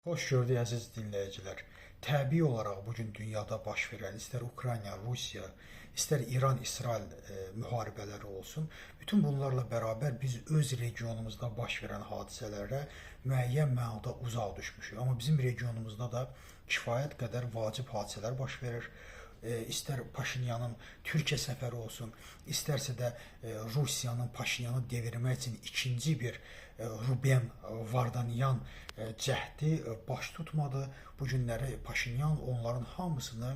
Xoş gördük əziz dinləyicilər. Təbii olaraq bugün dünyada baş verən istər Ukrayna, Rusiya, istər İran-İsrail müharibələri olsun, bütün bunlarla bərabər biz öz regionumuzda baş verən hadisələrə müəyyən mənada uzaq düşmüşük. Amma bizim regionumuzda da kifayət qədər vacib hadisələr baş verir. İstər Paşinyanın Türkiyə səfəri olsun, istərsə də Rusiyanın Paşinyanı devirmək üçün ikinci bir Ruben Vardanyan cəhdi baş tutmadı. Bu günləri Paşinyan onların hamısını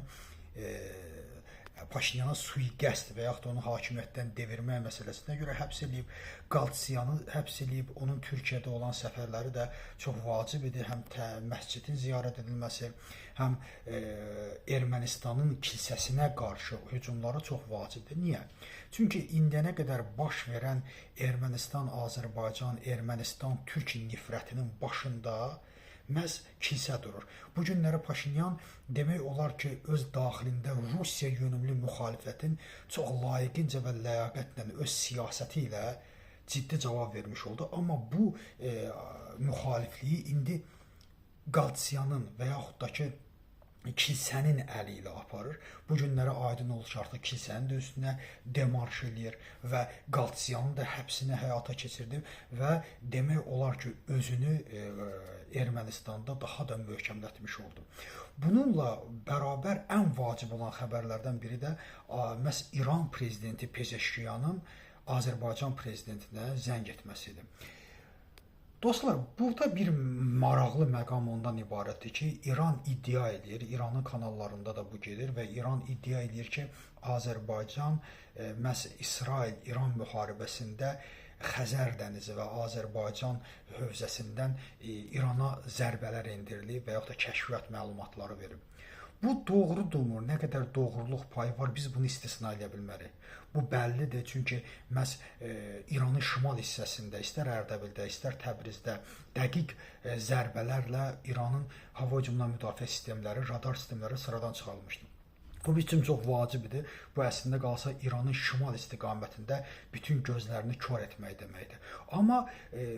Paşinyana sui-qəsd və yaxud da onu hakimiyyətdən devirmək məsələsinə görə həbs edib, Qaltsiyanı həbs edib, onun Türkiyədə olan səfərləri də çox vacib idi. Həm məscidin ziyarət edilməsi, həm Ermənistanın kilsəsinə qarşı hücumları çox vacibdir. Niyə? Çünki indiyənə qədər baş verən Ermənistan, Azərbaycan, Ermənistan, Türk nifrətinin başında məhz kilsə durur. Bu günləri Paşinyan demək olar ki, öz daxilində Rusiya yönümlü müxalifətin çox layiqincə və ləyaqətlə öz siyasəti ilə ciddi cavab vermiş oldu. Amma bu müxalifliyi indi Qaltsiyanın və yaxud da ki, kilsənin əli ilə aparır. Bu günlərə aydın olur ki, artıq kilsənin də üstünə demarş eləyir və Qaltsiyanın da həbsini həyata keçirdi və demək olar ki, özünü Ermənistanda daha da möhkəmlətmiş oldu. Bununla bərabər ən vacib olan xəbərlərdən biri də məhz İran prezidenti Pezeşkiyanın Azərbaycan prezidentinə zəng etməsidir. Dostlar, burada bir maraqlı məqam ondan ibarətdir ki, İran iddia edir, İranın kanallarında da bu gedir və İran iddia edir ki, Azərbaycan məhz İsrail-İran müharibəsində Xəzər dənizi və Azərbaycan hövzəsindən İrana zərbələr endirilib və yaxud da kəşfiyyat məlumatları verib. Bu doğrudurmu? Nə qədər doğruluq payı var? Biz bunu istisna edə bilmərik. Bu bəllidir, çünki məhz İranın şimal hissəsində, istər Ərdəbildə, istər Təbrizdə dəqiq zərbələrlə İranın hava hücumundan müdafiə sistemləri, radar sistemləri sıradan çıxarılmışdır. Bu bizim çox vacib idi. Bu əslində qalsa İranın şimal istiqamətində bütün gözlərini kör etmək deməkdir. Amma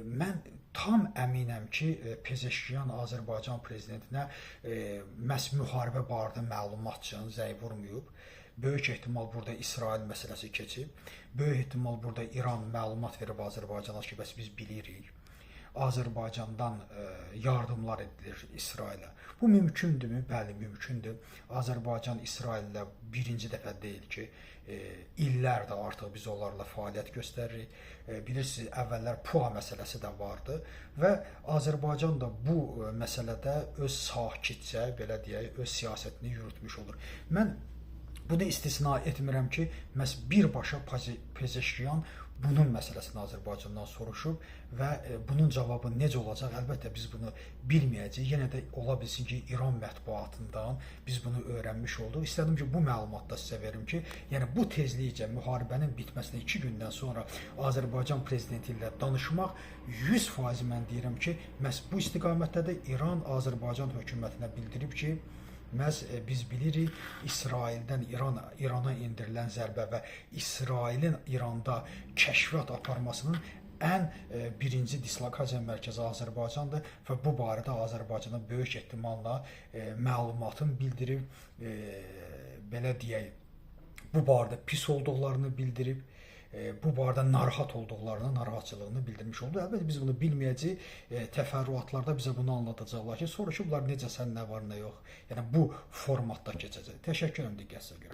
mən tam əminəm ki, Pezeşkiyan Azərbaycan prezidentinə məhz müharibə barədə məlumat üçün zəng vurmayıb. Böyük ehtimal burada İsrail məsələsi keçib. Böyük ehtimal burada İran məlumat verib Azərbaycana ki, bəs biz bilirik. Azərbaycandan yardımlar edilir İsrailə. Bu mümkündürmü? Bəli, mümkündür. Azərbaycan İsraillə birinci dəfə deyil ki, illərdir artıq biz onlarla fəaliyyət göstəririk. Bilirsiniz, əvvəllər PUA məsələsi də vardı və Azərbaycan da bu məsələdə öz sakitcə, belə deyək, öz siyasətini yürütmüş olur. Mən bunu istisna etmirəm ki, məhz birbaşa Pezeşkiyan bunun məsələsini Azərbaycandan soruşub və bunun cavabı necə olacaq? Əlbəttə biz bunu bilməyəcəyik. Yenə də ola bilsin ki, İran mətbuatından biz bunu öyrənmiş olduq. İstədim ki, bu məlumatı da sizə verim ki, yəni bu tezlikcə müharibənin bitməsinə 2 gündən sonra Azərbaycan prezidenti ilə danışmaq 100% mən deyirəm ki, məhz bu istiqamətdə də İran Azərbaycan hökumətinə bildirib ki, məhz biz bilirik, İsraildən İrana endirilən zərbə və İsrailin İranda kəşfiyyat aparmasının ən birinci dislokasiya mərkəzi Azərbaycandır və bu barədə Azərbaycana böyük ehtimalla məlumatın bildirib, belə deyək, bu barədə pis olduqlarını bildirib, bu barədə narahat olduqlarını, narahatçılığını bildirmiş oldu. Əlbəttə biz bunu bilməyəcəyik. Təfərrüatlarda bizə bunu anlatacaqlar ki, sonra ki, bunlar necəsən, nə var, nə yox. Yəni bu formatda keçəcək. Təşəkkür edirəm diqqətinizə görə.